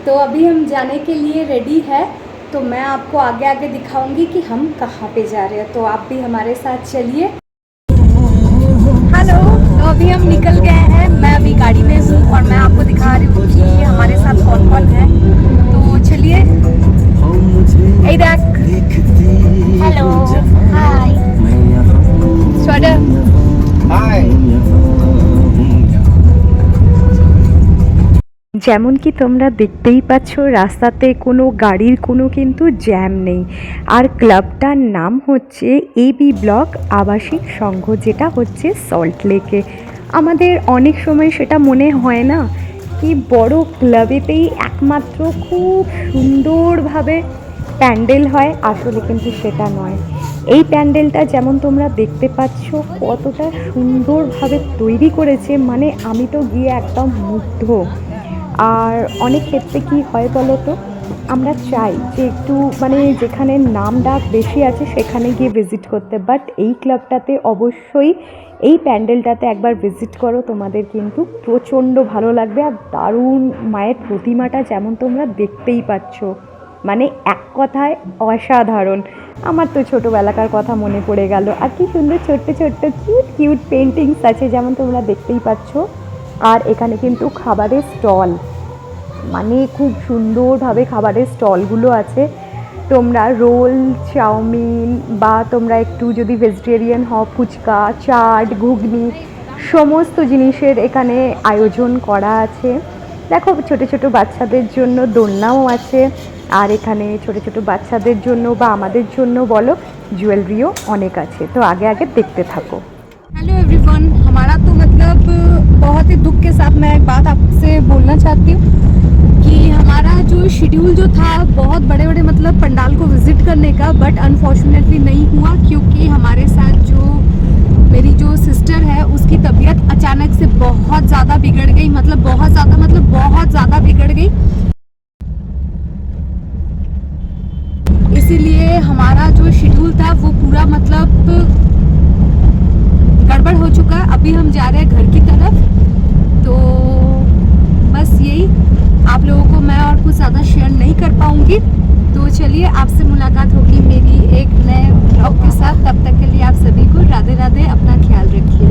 तो अभी हम जाने के लिए रेडी है, तो मैं आपको आगे आगे दिखाऊंगी कि हम कहाँ पे जा रहे हैं, तो आप भी हमारे साथ चलिए। हेलो, तो अभी हम निकल गए हैं, मैं अभी गाड़ी में हूँ और मैं आपको दिखा रही हूँ कि हमारे साथ कौन कौन है। तो चलिए। हे देख, हेलो, हाय, स्वागत, हाय। যেমন কি তোমরা দেখতেই পাচ্ছ রাস্তাতে কোনো গাড়ির কোনো কিন্তু জ্যাম নেই। আর ক্লাবটার নাম হচ্ছে এবি ব্লক আবাসিক সংঘ, যেটা হচ্ছে সল্ট লেকে। আমাদের অনেক সময় সেটা মনে হয় না কি বড় ক্লাবেতেই একমাত্র খুব সুন্দরভাবে প্যান্ডেল হয়, আসলে কিন্তু সেটা নয়। এই প্যান্ডেলটা যেমন তোমরা দেখতে পাচ্ছ কতটা সুন্দরভাবে তৈরি করেছে, মানে আমি তো গিয়ে একদম মুগ্ধ। আর অনেক ক্ষেত্রে কি হয় বলো তো, আমরা চাই যে একটু মানে যেখানে নাম ডাক বেশি আছে সেখানে গিয়ে ভিজিট করতে, বাট এই ক্লাবটাতে অবশ্যই এই প্যান্ডেলটাতে একবার ভিজিট করো, তোমাদের কিন্তু প্রচণ্ড ভালো লাগবে। আর দারুণ মায়ের প্রতিমাটা যেমন তোমরা দেখতেই পাচ্ছ, মানে এক কথায় অসাধারণ। আমার তো ছোটোবেলাকার কথা মনে পড়ে গেল। আর কি সুন্দর ছোট্ট ছোট্ট কিউট কিউট পেন্টিংস আছে যেমন তোমরা দেখতেই পাচ্ছ। আর এখানে কিন্তু খাবারের স্টল, মানে খুব সুন্দরভাবে খাবারের স্টলগুলো আছে। তোমরা রোল, চাউমিন বা তোমরা একটু যদি ভেজিটেরিয়ান হও ফুচকা, চাট, ঘুগনি সমস্ত জিনিসের এখানে আয়োজন করা আছে। দেখো ছোটো ছোটো বাচ্চাদের জন্য দোলনাও আছে, আর এখানে ছোটো ছোটো বাচ্চাদের জন্য বা আমাদের জন্য বলো জুয়েলারিও অনেক আছে। তো আগে আগে देखते থাকো। हेलो एवरीवन, हमारा तो मतलब बहुत ही दुख के साथ मैं एक बात आपसे बोलना चाहती हूँ कि हमारा जो शेड्यूल जो था बहुत बड़े बड़े मतलब पंडाल को विज़िट करने का, बट अनफॉर्चुनेटली नहीं हुआ, क्योंकि हमारे साथ जो मेरी जो सिस्टर है उसकी तबीयत अचानक से बहुत ज़्यादा बिगड़ गई, मतलब बहुत ज़्यादा बिगड़ गई। इसीलिए हमारा जो शेड्यूल था वो पूरा मतलब गड़बड़ हो चुका। अभी हम जा रहे हैं घर की तरफ, तो बस यही, आप लोगों को मैं और कुछ ज़्यादा शेयर नहीं कर पाऊँगी। तो चलिए आपसे मुलाकात होगी मेरी एक नए ब्लॉग के साथ। तब तक के लिए आप सभी को राधे राधे, अपना ख्याल रखिए।